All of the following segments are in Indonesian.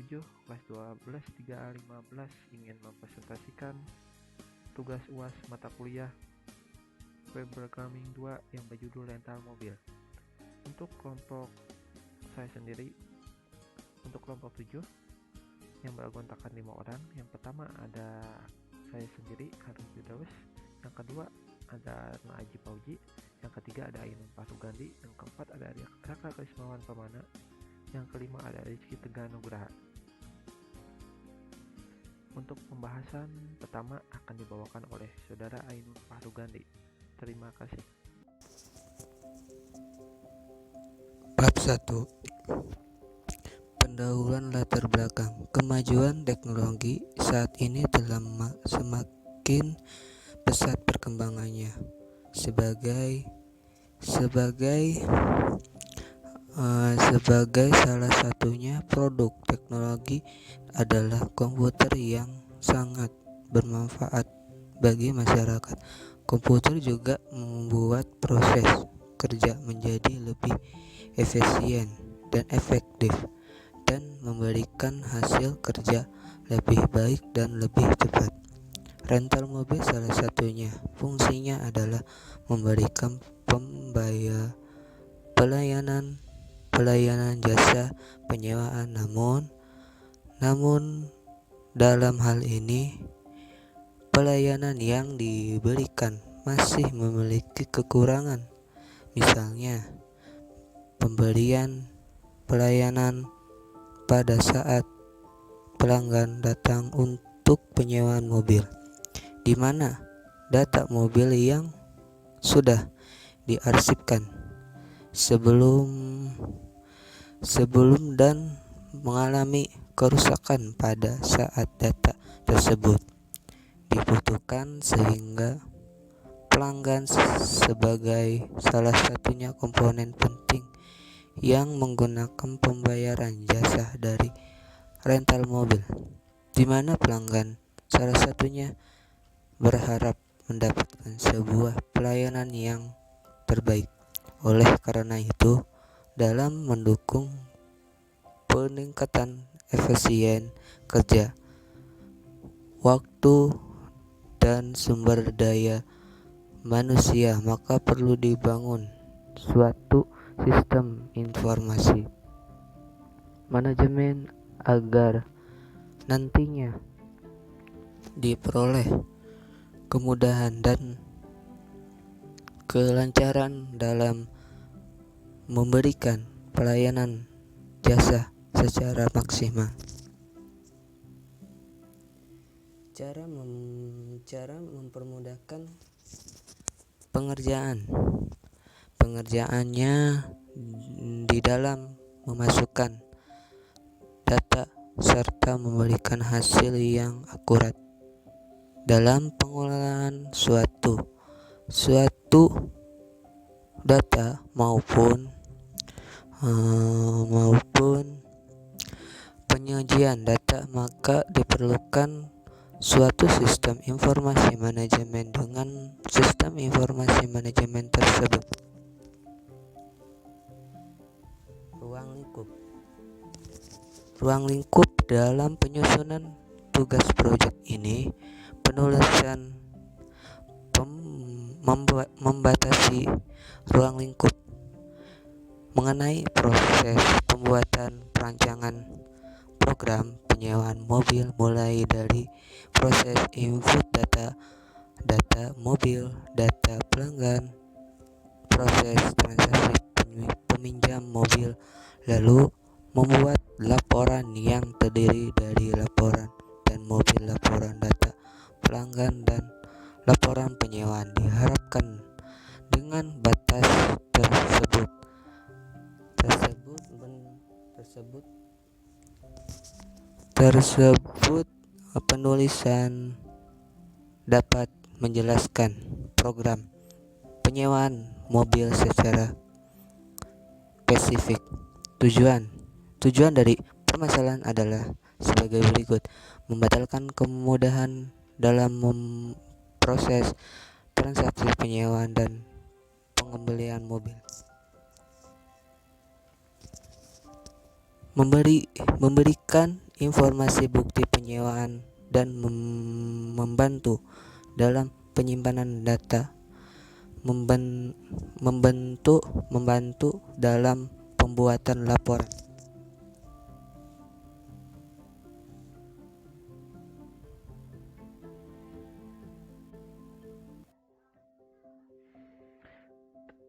7 kelas 12 3A15 ingin mempresentasikan tugas UAS mata kuliah Web Programming 2 yang berjudul rental mobil. Untuk kelompok saya sendiri, untuk kelompok 7 yang beranggotakan 5 orang. Yang pertama ada saya sendiri, Harun Firdaus. Yang kedua ada Arna Aji Pauji. Yang ketiga ada Ainun Pasugandi. Yang keempat ada Raka Krismawan Pamana. Yang kelima ada Rizky Tegar Nugraha. Untuk pembahasan pertama akan dibawakan oleh Saudara Ainun Pasugandi. Terima kasih. Bab 1. Pendahuluan latar belakang. Kemajuan teknologi saat ini telah semakin pesat perkembangannya. Sebagai salah satunya produk teknologi adalah komputer yang sangat bermanfaat bagi masyarakat. Komputer juga membuat proses kerja menjadi lebih efisien dan efektif dan memberikan hasil kerja lebih baik dan lebih cepat. Rental mobil salah satunya. Fungsinya adalah memberikan pelayanan jasa penyewaan, namun dalam hal ini pelayanan yang diberikan masih memiliki kekurangan. Misalnya, pemberian pelayanan pada saat pelanggan datang untuk penyewaan mobil, di mana data mobil yang sudah diarsipkan sebelum dan mengalami kerusakan pada saat data tersebut dibutuhkan, sehingga pelanggan sebagai salah satunya komponen penting yang menggunakan pembayaran jasa dari rental mobil, di mana pelanggan salah satunya berharap mendapatkan sebuah pelayanan yang terbaik. Oleh karena itu, dalam mendukung peningkatan efisien kerja, waktu, dan sumber daya manusia, maka perlu dibangun suatu sistem informasi manajemen agar nantinya diperoleh kemudahan dan kelancaran dalam memberikan pelayanan jasa secara maksimal. Cara mempermudahkan pengerjaannya di dalam memasukkan data serta memberikan hasil yang akurat dalam pengolahan suatu data maupun penyajian data, maka diperlukan suatu sistem informasi manajemen. Dengan sistem informasi manajemen tersebut, ruang lingkup dalam penyusunan tugas proyek ini, penulisan membatasi ruang lingkup mengenai proses pembuatan perancangan program penyewaan mobil, mulai dari proses input data mobil, data pelanggan, proses transaksi peminjam mobil, lalu membuat laporan yang terdiri dari laporan dan mobil, laporan data pelanggan, dan laporan penyewaan. Diharapkan dengan batas tersebut penulisan dapat menjelaskan program penyewaan mobil secara spesifik. Tujuan dari permasalahan adalah sebagai berikut: membatalkan kemudahan dalam proses transaksi penyewaan dan pengembalian mobil, memberikan informasi bukti penyewaan dan membantu dalam penyimpanan data, membantu dalam pembuatan laporan.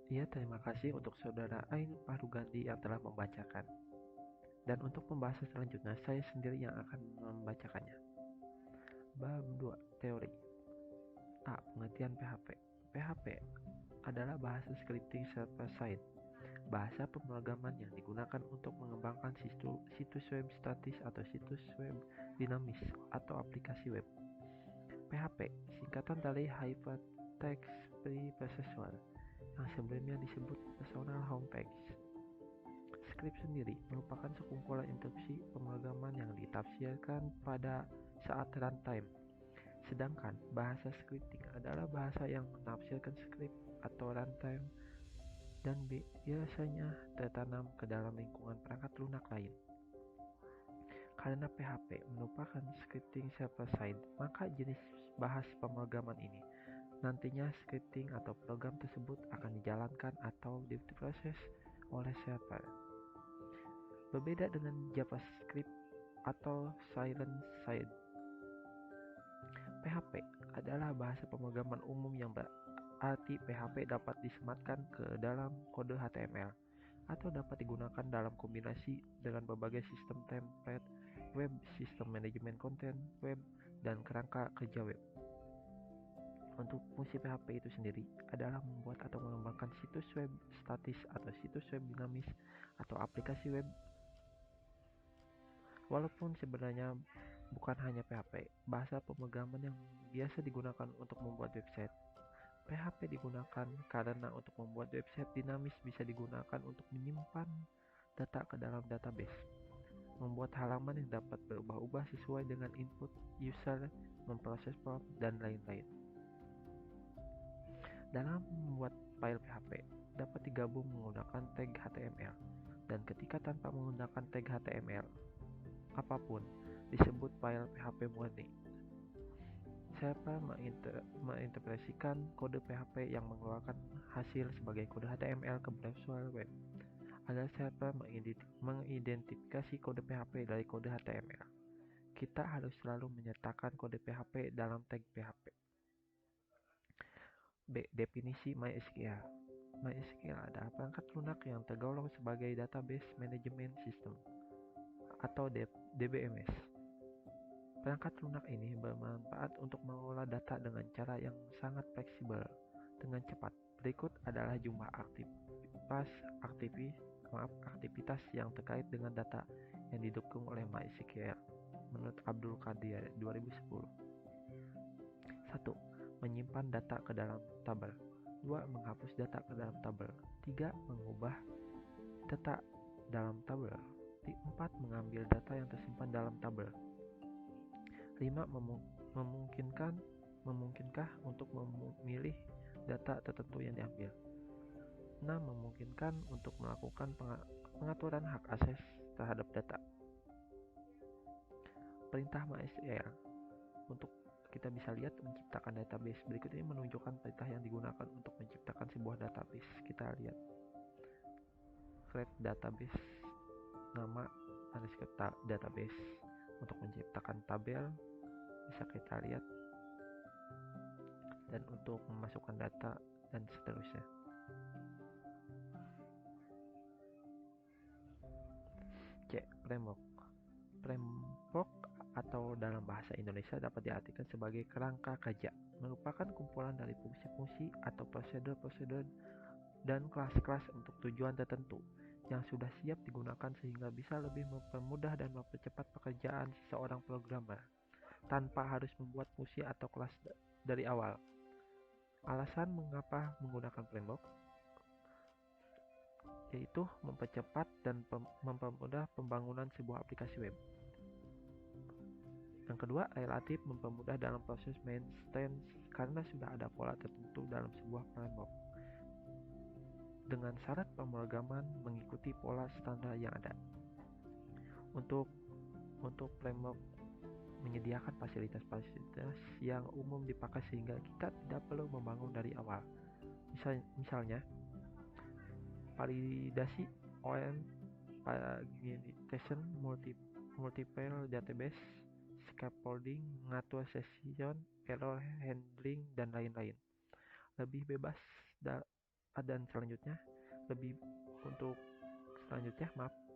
Ya, terima kasih untuk Saudara Ain Parugandi yang telah membacakan. Dan untuk pembahasan selanjutnya, saya sendiri yang akan membacakannya. Bab 2. Teori. A. Pengertian PHP. PHP adalah bahasa scripting server-side, bahasa pemrograman yang digunakan untuk mengembangkan situs web statis atau situs web dinamis atau aplikasi web. PHP singkatan dari Hypertext Preprocessor yang sebelumnya disebut Personal Home Page. Script sendiri merupakan sekumpulan instruksi pemrograman yang ditafsirkan pada saat runtime. Sedangkan bahasa scripting adalah bahasa yang menafsirkan script atau runtime dan biasanya tertanam ke dalam lingkungan perangkat lunak lain. Karena PHP merupakan scripting server-side, maka jenis bahasa pemrograman ini nantinya scripting atau program tersebut akan dijalankan atau diproses oleh server. Berbeda dengan JavaScript atau Silent-Side, PHP adalah bahasa pemrograman umum yang berarti PHP dapat disematkan ke dalam kode HTML atau dapat digunakan dalam kombinasi dengan berbagai sistem template web, sistem manajemen konten web, dan kerangka kerja web. Untuk fungsi PHP itu sendiri adalah membuat atau mengembangkan situs web statis atau situs web dinamis atau aplikasi web. Walaupun sebenarnya bukan hanya PHP, bahasa pemrograman yang biasa digunakan untuk membuat website. PHP digunakan karena untuk membuat website dinamis bisa digunakan untuk menyimpan data ke dalam database, membuat halaman yang dapat berubah-ubah sesuai dengan input user, memproses form, dan lain-lain. Dalam membuat file PHP dapat digabung menggunakan tag HTML, dan ketika tanpa menggunakan tag HTML apapun disebut file PHP murni. Server menginterpretasikan kode PHP yang mengeluarkan hasil sebagai kode HTML ke browser web. Agar server mengidentifikasi kode PHP dari kode HTML, kita harus selalu menyertakan kode PHP dalam tag PHP. B. Definisi MySQL. MySQL adalah perangkat lunak yang tergolong sebagai Database Management System atau DBMS. Perangkat lunak ini bermanfaat untuk mengelola data dengan cara yang sangat fleksibel dengan cepat. Berikut adalah jumlah aktivitas yang terkait dengan data yang didukung oleh MySQL menurut Abdul Qadir 2010. 1. Menyimpan data ke dalam tabel. 2. Menghapus data ke dalam tabel. 3. Mengubah data dalam tabel. 4. Mengambil data yang tersimpan dalam tabel. 5. Memungkinkah untuk memilih data tertentu yang diambil. 6. Memungkinkan untuk melakukan pengaturan hak akses terhadap data. Perintah MySQL. Untuk kita bisa lihat menciptakan database. Berikut ini menunjukkan perintah yang digunakan untuk menciptakan sebuah database. Kita lihat create database, nama database. Untuk menciptakan tabel bisa kita lihat, dan untuk memasukkan data dan seterusnya. C. Framework atau dalam bahasa Indonesia dapat diartikan sebagai kerangka kerja, merupakan kumpulan dari fungsi-fungsi atau prosedur-prosedur dan kelas-kelas untuk tujuan tertentu yang sudah siap digunakan sehingga bisa lebih mempermudah dan mempercepat pekerjaan seorang programmer tanpa harus membuat fungsi atau kelas dari awal. Alasan mengapa menggunakan framework yaitu mempercepat dan mempermudah pembangunan sebuah aplikasi web. Yang kedua, relatif mempermudah dalam proses maintenance karena sudah ada pola tertentu dalam sebuah framework dengan syarat pemrograman mengikuti pola standar yang ada. Untuk untuk framework menyediakan fasilitas-fasilitas yang umum dipakai sehingga kita tidak perlu membangun dari awal. Misalnya, validasi OM, pagination, multiple database, scaffolding, ngatur session, error handling, dan lain-lain. Lebih bebas dan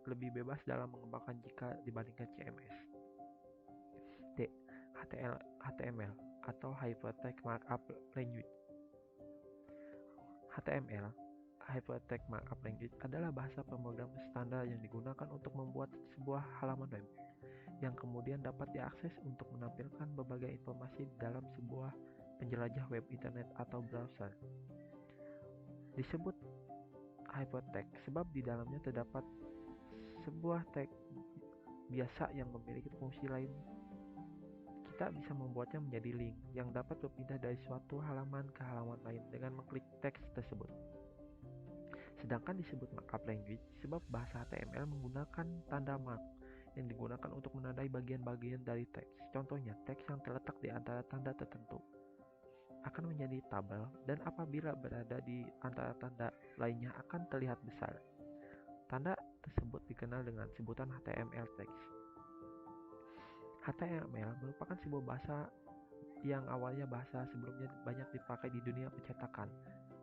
lebih bebas dalam mengembangkan jika dibandingkan CMS. D. HTML atau Hypertext Markup Language. HTML Hypertext Markup Language adalah bahasa pemrograman standar yang digunakan untuk membuat sebuah halaman web yang kemudian dapat diakses untuk menampilkan berbagai informasi dalam sebuah penjelajah web internet atau browser. Disebut hypertext sebab di dalamnya terdapat sebuah teks biasa yang memiliki fungsi lain. Kita bisa membuatnya menjadi link yang dapat berpindah dari suatu halaman ke halaman lain dengan mengklik teks tersebut. Sedangkan disebut markup language sebab bahasa HTML menggunakan tanda mark yang digunakan untuk menandai bagian-bagian dari teks. Contohnya, teks yang terletak di antara tanda tertentu akan menjadi tabel dan apabila berada di antara tanda lainnya akan terlihat besar. Tanda tersebut dikenal dengan sebutan HTML text. HTML merupakan sebuah bahasa yang awalnya bahasa sebelumnya banyak dipakai di dunia percetakan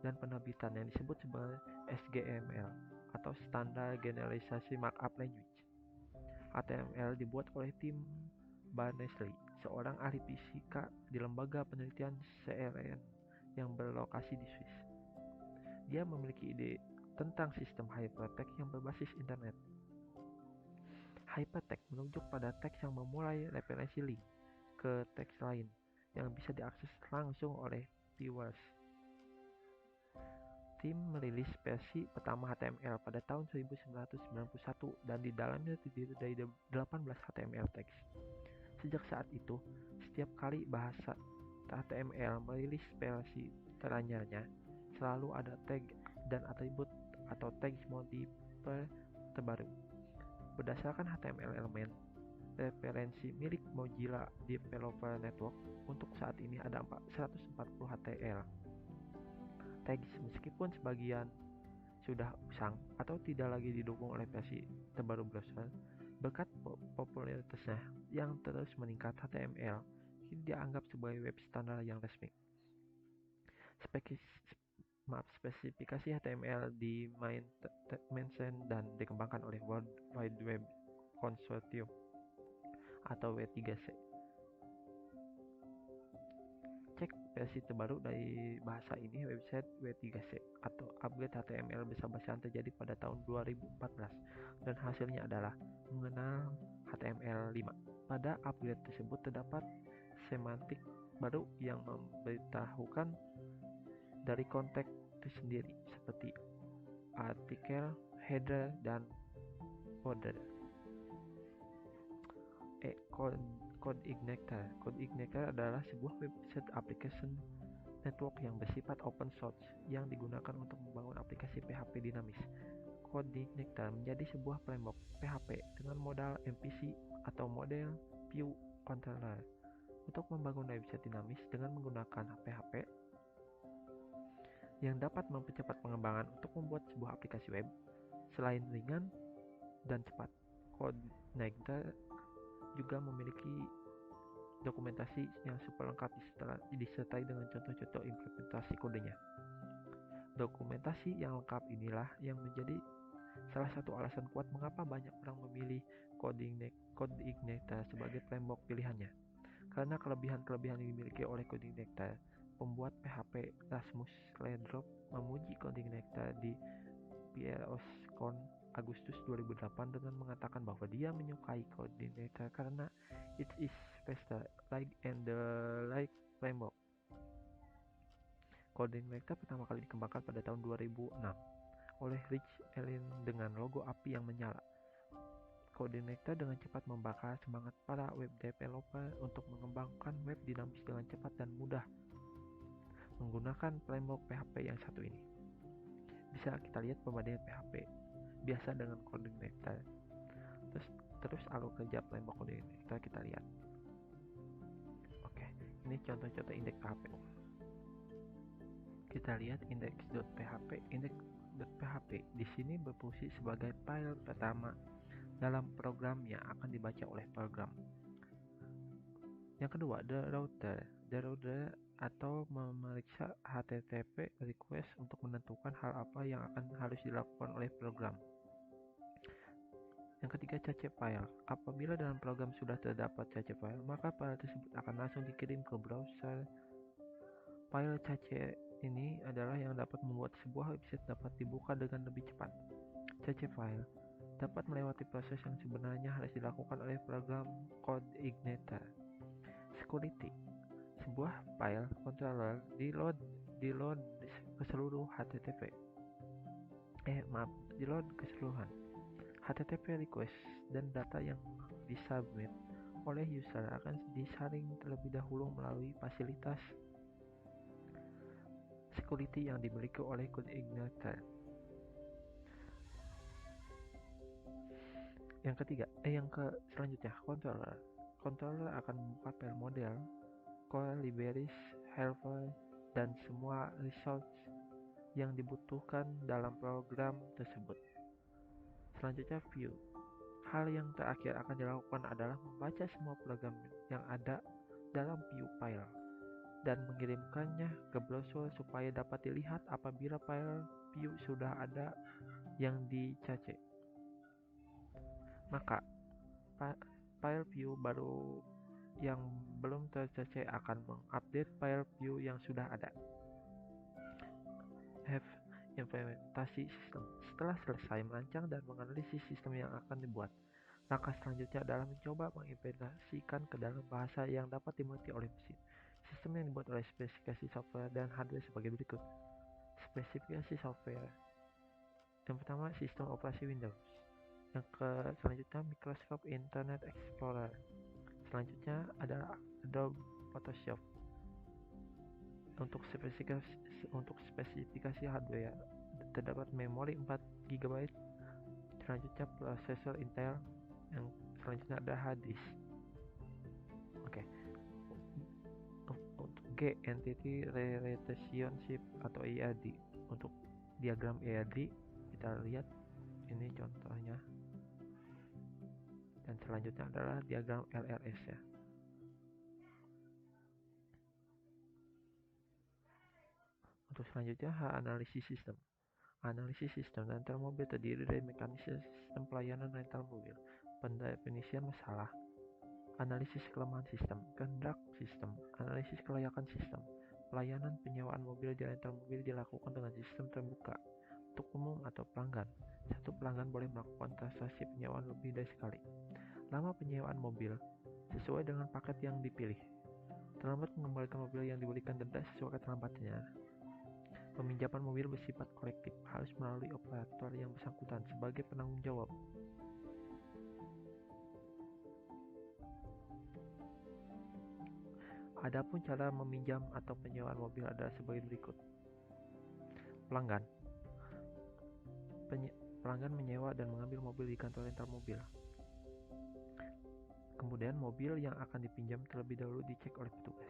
dan penerbitan yang disebut sebagai SGML atau Standard Generalized Markup Language. HTML dibuat oleh Tim Berners-Lee, seorang ahli fisika di lembaga penelitian CERN yang berlokasi di Swiss. Dia memiliki ide tentang sistem hypertext yang berbasis internet. Hypertext menunjuk pada teks yang memulai referensi link ke teks lain yang bisa diakses langsung oleh viewers. Tim merilis versi pertama HTML pada tahun 1991 dan di dalamnya terdiri dari 18 HTML text. Sejak saat itu, setiap kali bahasa HTML merilis versi teranyarnya, selalu ada tag dan atribut atau tags modifier terbaru. Berdasarkan HTML element referensi milik Mozilla Developer Network, untuk saat ini ada 140 HTML tags meskipun sebagian sudah usang atau tidak lagi didukung oleh versi terbaru browser. Berkat popularitasnya yang terus meningkat, HTML kini dianggap sebagai web standar yang resmi. Spesifikasi HTML di-mention dan dikembangkan oleh World Wide Web Consortium atau W3C. Cek versi terbaru dari bahasa ini website W3C atau upgrade HTML besar-besaran terjadi pada tahun 2014 dan hasilnya adalah mengenal HTML5. Pada upgrade tersebut terdapat semantik baru yang memberitahukan dari konteks tersendiri seperti artikel, header, dan footer. CodeIgniter. CodeIgniter adalah sebuah website application network yang bersifat open source yang digunakan untuk membangun aplikasi PHP dinamis. CodeIgniter menjadi sebuah framework PHP dengan modal MVC atau model view controller untuk membangun website dinamis dengan menggunakan PHP yang dapat mempercepat pengembangan untuk membuat sebuah aplikasi web. Selain ringan dan cepat, CodeIgniter juga memiliki dokumentasi yang super lengkap disertai dengan contoh-contoh implementasi kodenya. Dokumentasi yang lengkap inilah yang menjadi salah satu alasan kuat mengapa banyak orang memilih CodeIgniter sebagai framework pilihannya. Karena kelebihan-kelebihan yang dimiliki oleh CodeIgniter, pembuat PHP Rasmus Ledrop memuji CodeIgniter di PROSCON Agustus 2008 dengan mengatakan bahwa dia menyukai CodeIgniter karena it is faster, light and the light framework. CodeIgniter pertama kali dikembangkan pada tahun 2006 oleh Rich Allen dengan logo api yang menyala. CodeIgniter dengan cepat membakar semangat para web developer untuk mengembangkan web dinamis dengan cepat dan mudah menggunakan framework PHP yang satu ini. Bisa kita lihat perbandingan PHP biasa dengan CodeIgniter. Terus Terus alur kerja framework kode ini kita lihat. Oke, ini contoh-contoh indeks PHP. Kita lihat index.php. Index.php di sini berfungsi sebagai file pertama dalam program yang akan dibaca oleh program. Yang kedua, the router atau memeriksa HTTP request untuk menentukan hal apa yang harus dilakukan oleh program. Yang ketiga, cache file. Apabila dalam program sudah terdapat cache file, maka file tersebut akan langsung dikirim ke browser. File cache ini adalah yang dapat membuat sebuah website dapat dibuka dengan lebih cepat. Cache file dapat melewati proses yang sebenarnya harus dilakukan oleh program code igniter. Security, sebuah file controller di-load ke seluruh keseluruhan HTTP request dan data yang disubmit oleh user akan disaring terlebih dahulu melalui fasilitas security yang dimiliki oleh code igniter. Selanjutnya, controller akan membuka file model, core libraries, helper, dan semua resource yang dibutuhkan dalam program tersebut. Selanjutnya, view. Hal yang terakhir akan dilakukan adalah membaca semua program yang ada dalam view file dan mengirimkannya ke browser supaya dapat dilihat apabila file view sudah ada yang dicache. Maka file view baru yang belum tercache akan mengupdate file view yang sudah ada. Implementasi sistem. Setelah selesai merancang dan menganalisis sistem yang akan dibuat, langkah selanjutnya adalah mencoba mengimplementasikan ke dalam bahasa yang dapat dimengerti oleh mesin. Sistem yang dibuat oleh spesifikasi software dan hardware sebagai berikut. Spesifikasi software. Yang pertama, sistem operasi Windows. Selanjutnya, Microsoft Internet Explorer. Selanjutnya adalah Adobe Photoshop. Untuk spesifikasi hardware, terdapat memori 4 GB. Selanjutnya, prosesor Intel. Yang selanjutnya ada hard disk. Oke. Untuk G, Entity Relationship atau ERD. Untuk diagram ERD kita lihat ini contohnya. Dan selanjutnya adalah diagram LRS ya. Untuk selanjutnya, analisis sistem. Analisis sistem rental mobil terdiri dari mekanisme sistem pelayanan rental mobil, pendefinisian masalah, analisis kelemahan sistem, kehendak sistem, analisis kelayakan sistem. Pelayanan penyewaan mobil di rental mobil dilakukan dengan sistem terbuka untuk umum atau pelanggan. Satu pelanggan boleh melakukan transaksi penyewaan lebih dari sekali. Lama penyewaan mobil sesuai dengan paket yang dipilih. Terlambat mengembalikan mobil yang diberikan denda sesuai keterlambatannya. Peminjaman mobil bersifat kolektif harus melalui operator yang bersangkutan sebagai penanggung jawab. Adapun cara meminjam atau penyewaan mobil adalah sebagai berikut. Pelanggan menyewa dan mengambil mobil di kantor rental mobil. Kemudian mobil yang akan dipinjam terlebih dahulu dicek oleh petugas.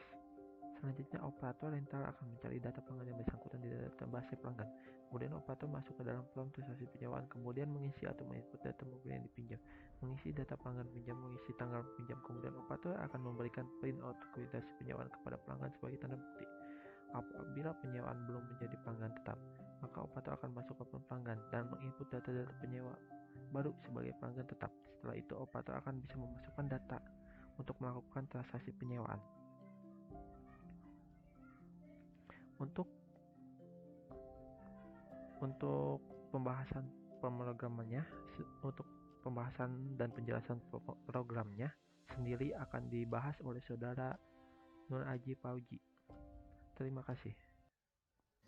Selanjutnya, operator rental akan mencari data pelanggan yang bersangkutan di database pelanggan. Kemudian operator masuk ke dalam form transaksi penyewaan, kemudian mengisi atau menginput data mobil yang dipinjam, mengisi data pelanggan pinjam, mengisi tanggal pinjam. Kemudian operator akan memberikan print out dokumentasi penyewaan kepada pelanggan sebagai tanda bukti. Apabila penyewaan belum menjadi pelanggan tetap, maka operator akan masuk ke form pelanggan dan menginput data-data penyewa baru sebagai pelanggan tetap. Setelah itu, operator akan bisa memasukkan data untuk melakukan transaksi penyewaan. Untuk pembahasan pemrogramannya, untuk pembahasan dan penjelasan programnya sendiri akan dibahas oleh saudara Nur Aji Pauji. Terima kasih.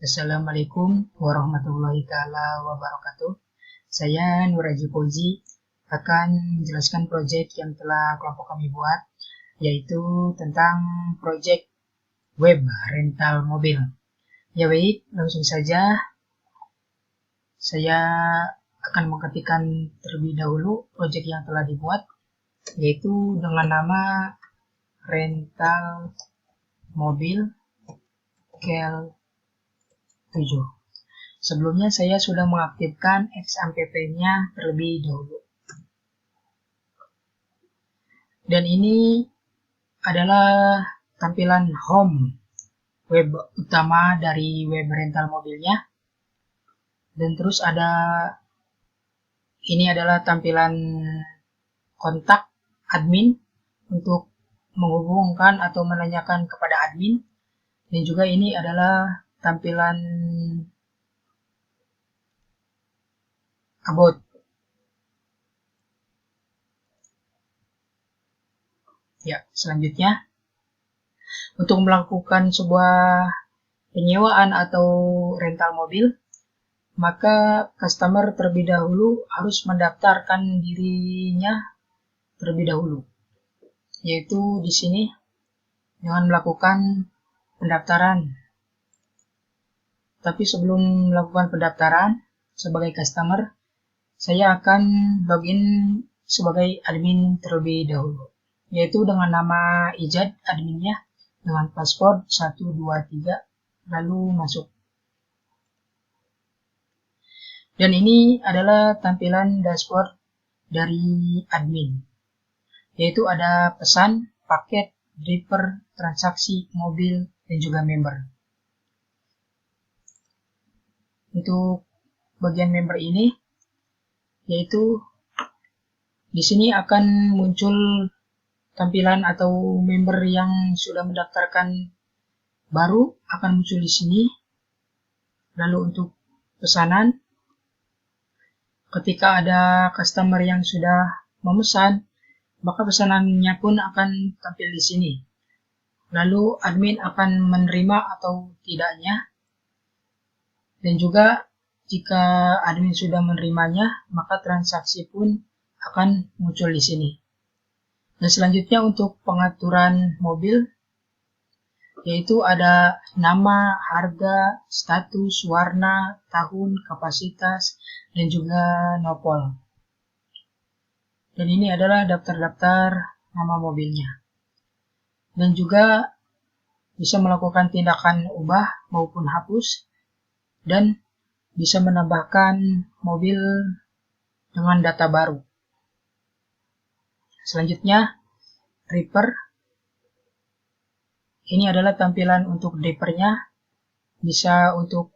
Assalamualaikum warahmatullahi taala wabarakatuh. Saya Nur Aji Pauji akan menjelaskan proyek yang telah kelompok kami buat, yaitu tentang proyek web rental mobil. Ya baik, langsung saja saya akan mengetikkan terlebih dahulu proyek yang telah dibuat. yaitu dengan nama rental mobil KEL 7. Sebelumnya saya sudah mengaktifkan XAMPP-nya terlebih dahulu. Dan ini adalah tampilan home web utama dari web rental mobilnya. Dan terus ini adalah tampilan kontak admin untuk menghubungkan atau menanyakan kepada admin. Dan juga ini adalah tampilan about. Ya, selanjutnya untuk melakukan sebuah penyewaan atau rental mobil, maka customer terlebih dahulu harus mendaftarkan dirinya terlebih dahulu, yaitu di sini dengan melakukan pendaftaran. Tapi sebelum melakukan pendaftaran sebagai customer, saya akan login sebagai admin terlebih dahulu, yaitu dengan nama Ijad adminnya dengan password 123, lalu masuk. Dan ini adalah tampilan dashboard dari admin, yaitu ada pesan, paket, driver, transaksi, mobil, dan juga member. Untuk bagian member ini, yaitu di sini akan muncul tampilan atau member yang sudah mendaftarkan baru akan muncul di sini. Lalu untuk pesanan, ketika ada customer yang sudah memesan, maka pesanannya pun akan tampil di sini. Lalu admin akan menerima atau tidaknya. Dan juga jika admin sudah menerimanya, maka transaksi pun akan muncul di sini. Dan selanjutnya untuk pengaturan mobil, yaitu ada nama, harga, status, warna, tahun, kapasitas, dan juga nopol. Dan ini adalah daftar-daftar nama mobilnya. Dan juga bisa melakukan tindakan ubah maupun hapus, dan bisa menambahkan mobil dengan data baru. Selanjutnya, Reaper. Ini adalah tampilan untuk Reaper-nya. Bisa untuk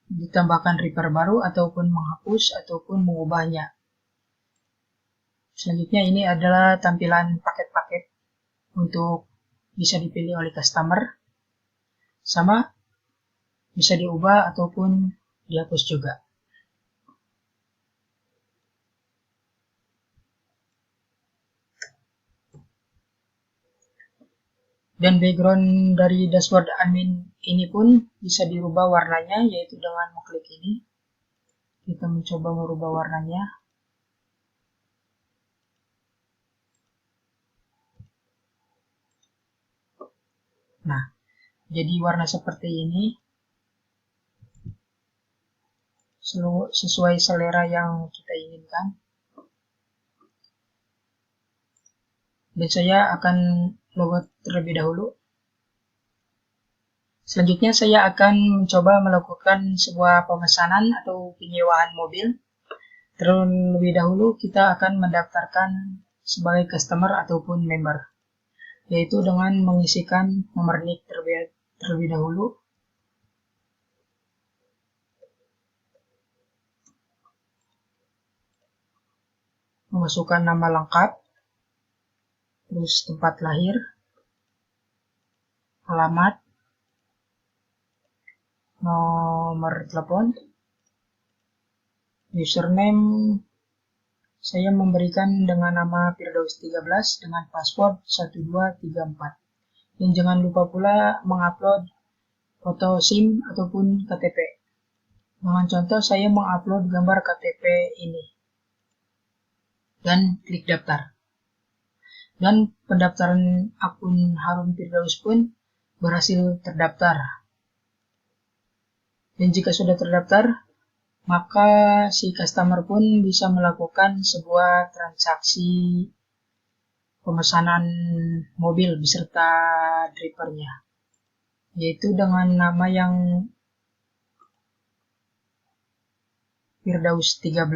ditambahkan Reaper baru ataupun menghapus ataupun mengubahnya. Selanjutnya ini adalah tampilan paket-paket untuk bisa dipilih oleh customer. Sama, bisa diubah ataupun dihapus juga. Dan background dari dashboard admin ini pun bisa dirubah warnanya, yaitu dengan mengklik ini. Kita mencoba merubah warnanya. Nah, jadi warna seperti ini. Sesuai selera yang kita inginkan. Dan saya akan logout terlebih dahulu. Selanjutnya saya akan mencoba melakukan sebuah pemesanan atau penyewaan mobil. Terlebih dahulu kita akan mendaftarkan sebagai customer ataupun member, yaitu dengan mengisikan nomor NIK terlebih dahulu. Memasukkan nama lengkap, terus tempat lahir, alamat, nomor telepon, username. Saya memberikan dengan nama Firdaus 13 dengan password 1234. Dan jangan lupa pula mengupload foto SIM ataupun KTP. Dengan contoh saya mengupload gambar KTP ini. Dan klik daftar. Dan pendaftaran akun Harun Firdaus pun berhasil terdaftar. Dan jika sudah terdaftar, maka si customer pun bisa melakukan sebuah transaksi pemesanan mobil beserta drivernya, yaitu dengan nama yang Firdaus 13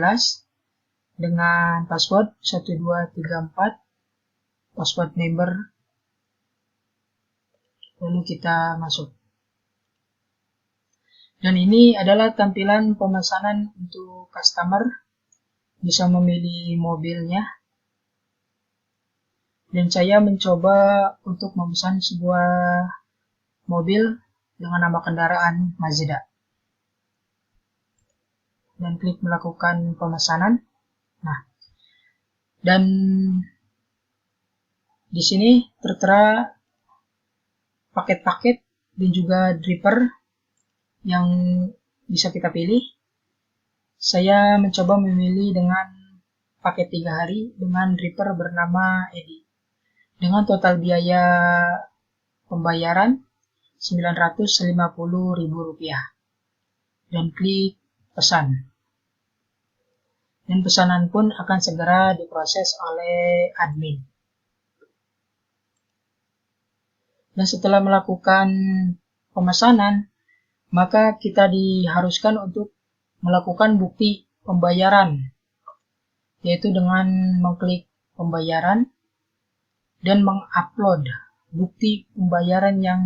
dengan password 1234, password member, lalu kita masuk. Dan ini adalah tampilan pemesanan untuk customer, bisa memilih mobilnya. Dan saya mencoba untuk memesan sebuah mobil dengan nama kendaraan Mazda. Dan klik melakukan pemesanan. Nah, dan di sini tertera paket-paket dan juga driver yang bisa kita pilih. Saya mencoba memilih dengan paket 3 hari dengan driver bernama Edi. Dengan total biaya pembayaran Rp950.000. Dan klik pesan. Dan pesanan pun akan segera diproses oleh admin. Dan setelah melakukan pemesanan, maka kita diharuskan untuk melakukan bukti pembayaran, yaitu dengan mengklik pembayaran dan mengupload bukti pembayaran yang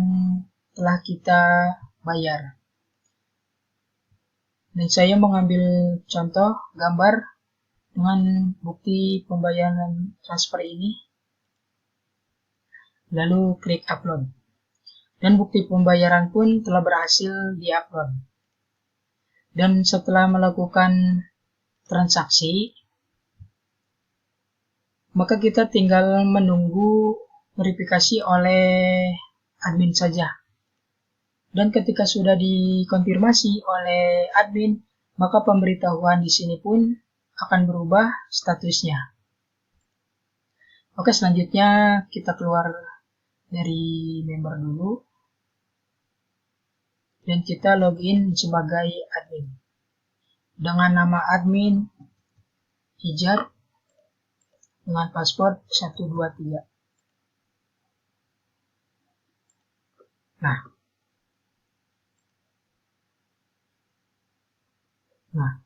telah kita bayar. Dan saya mengambil contoh gambar dengan bukti pembayaran transfer ini, lalu klik upload. Dan bukti pembayaran pun telah berhasil diupload. Dan setelah melakukan transaksi, maka kita tinggal menunggu verifikasi oleh admin saja. Dan ketika sudah dikonfirmasi oleh admin, maka pemberitahuan di sini pun akan berubah statusnya. Oke, selanjutnya kita keluar dari member dulu. Dan kita login sebagai admin. Dengan nama admin, Ijar, dengan password 123. Nah,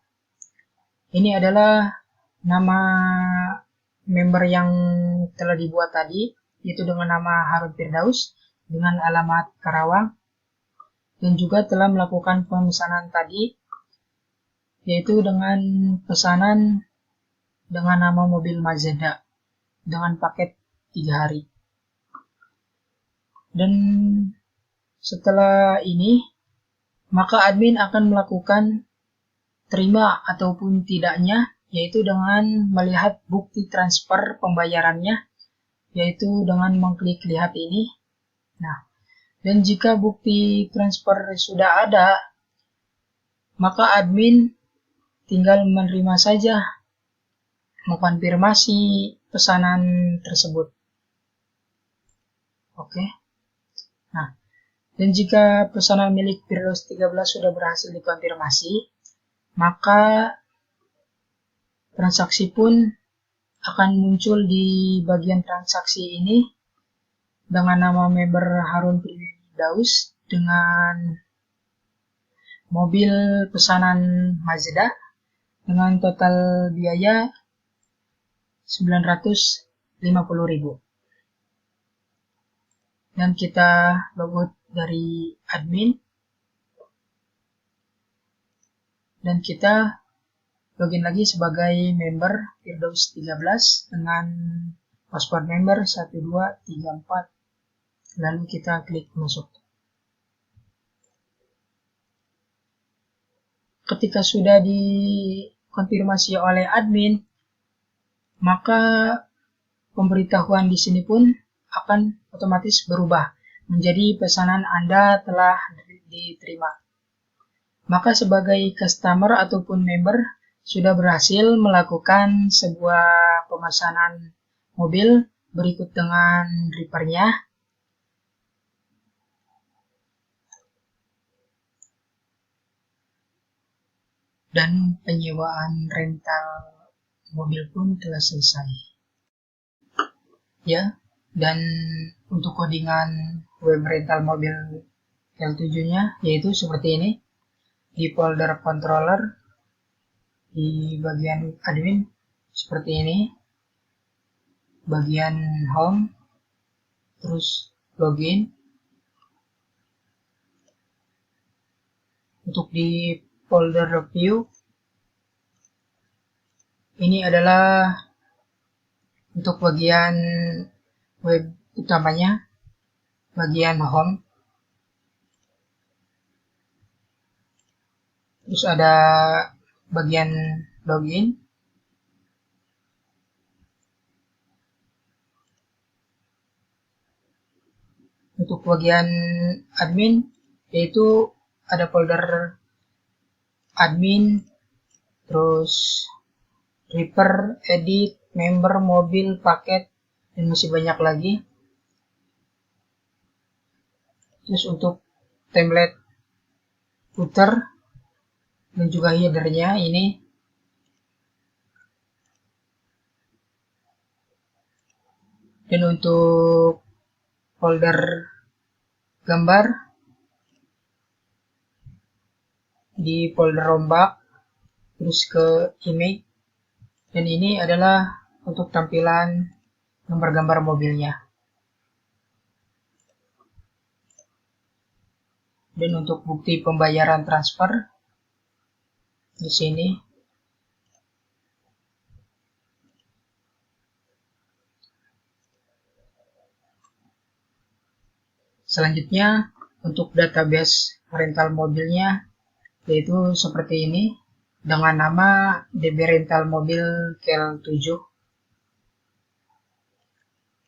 ini adalah nama member yang telah dibuat tadi, yaitu dengan nama Harun Firdaus, dengan alamat Karawang, dan juga telah melakukan pemesanan tadi, yaitu dengan pesanan dengan nama mobil Mazda, dengan paket 3 hari. Dan setelah ini, maka admin akan melakukan terima ataupun tidaknya, yaitu dengan melihat bukti transfer pembayarannya, yaitu dengan mengklik lihat ini. Nah, dan jika bukti transfer sudah ada, maka admin tinggal menerima saja, mengkonfirmasi pesanan tersebut. Oke. Nah, dan jika pesanan milik Firdaus 13 sudah berhasil dikonfirmasi, maka transaksi pun akan muncul di bagian transaksi ini dengan nama member Harun Firdaus dengan mobil pesanan Mazda dengan total biaya Rp950.000. Dan kita logout dari admin. Dan kita login lagi sebagai member Firdaus 13 dengan password member 1234. Lalu kita klik masuk. Ketika sudah dikonfirmasi oleh admin, maka pemberitahuan di sini pun akan otomatis berubah menjadi pesanan Anda telah diterima. Maka sebagai customer ataupun member sudah berhasil melakukan sebuah pemesanan mobil berikut dengan drivernya, dan penyewaan rental mobil pun telah selesai. ya. Dan untuk codingan web rental mobil L7-nya yaitu seperti ini. Di folder controller di bagian admin seperti ini, bagian home, terus login. Untuk di folder review, ini adalah untuk bagian web utamanya, bagian home. Terus ada bagian login. Untuk bagian admin, yaitu ada folder admin, terus Reaper, edit, member, mobil, paket, dan masih banyak lagi. Terus untuk template footer dan juga headernya ini. Dan untuk folder gambar di folder rombak, terus ke image. Dan ini adalah untuk tampilan gambar-gambar mobilnya. Dan untuk bukti pembayaran transfer di sini. Selanjutnya untuk database rental mobilnya yaitu seperti ini dengan nama DB Rental Mobil KL7,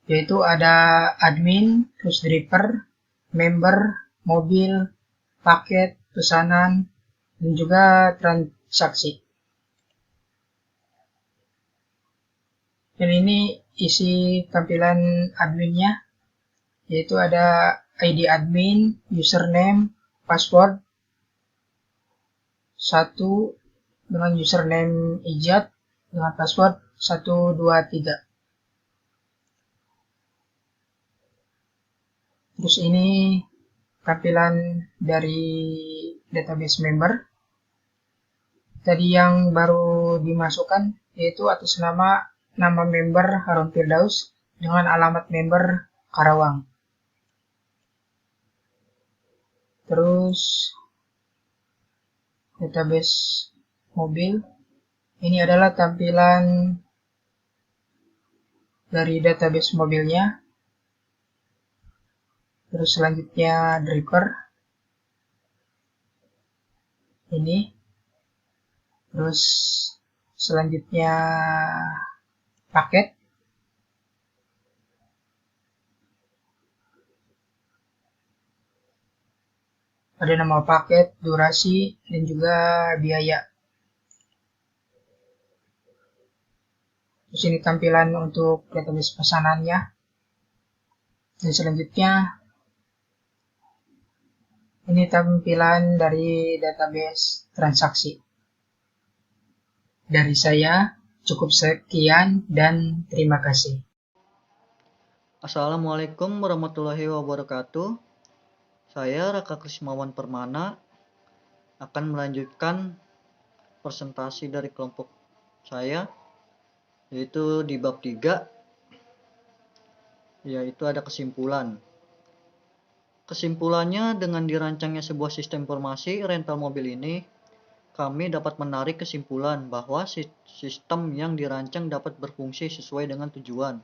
yaitu ada admin, terus driver, member, mobil, paket, pesanan, dan juga transaksi. Dan ini isi tampilan adminnya, yaitu ada ID admin, username, password, 1 dengan username Ijat dengan password 123. Terus ini tampilan dari database member. Tadi yang baru dimasukkan yaitu atas nama member Harun Firdaus dengan alamat member Karawang. Terus database mobil. Ini adalah tampilan dari database mobilnya. Terus selanjutnya driver. Ini. Terus selanjutnya paket. Ada nama paket, durasi, dan juga biaya. Terus ini tampilan untuk database pesanannya. Dan selanjutnya ini tampilan dari database transaksi. Dari saya cukup sekian dan terima kasih. Assalamualaikum warahmatullahi wabarakatuh. Saya Raka Krismawan Permana akan melanjutkan presentasi dari kelompok saya, yaitu di bab 3, yaitu ada kesimpulan. Kesimpulannya, dengan dirancangnya sebuah sistem informasi rental mobil ini, kami dapat menarik kesimpulan bahwa sistem yang dirancang dapat berfungsi sesuai dengan tujuan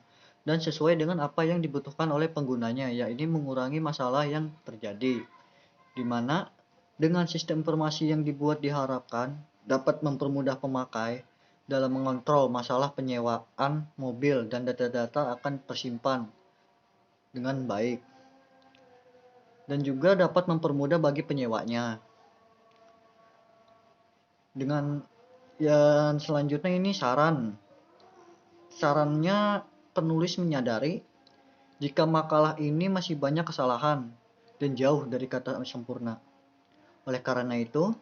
dan sesuai dengan apa yang dibutuhkan oleh penggunanya, yaitu mengurangi masalah yang terjadi, di mana dengan sistem informasi yang dibuat diharapkan dapat mempermudah pemakai dalam mengontrol masalah penyewaan mobil dan data-data akan tersimpan dengan baik, dan juga dapat mempermudah bagi penyewanya. Dengan yang selanjutnya ini sarannya penulis menyadari jika makalah ini masih banyak kesalahan dan jauh dari kata sempurna. Oleh karena itu,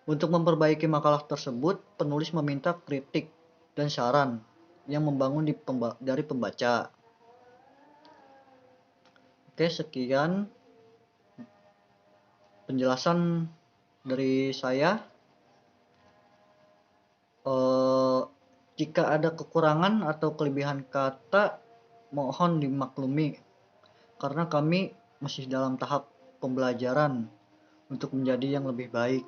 untuk memperbaiki makalah tersebut, penulis meminta kritik dan saran yang membangun dari pembaca. Oke, sekian penjelasan dari saya. Jika ada kekurangan atau kelebihan kata, mohon dimaklumi, karena kami masih dalam tahap pembelajaran untuk menjadi yang lebih baik.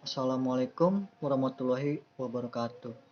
Assalamualaikum warahmatullahi wabarakatuh.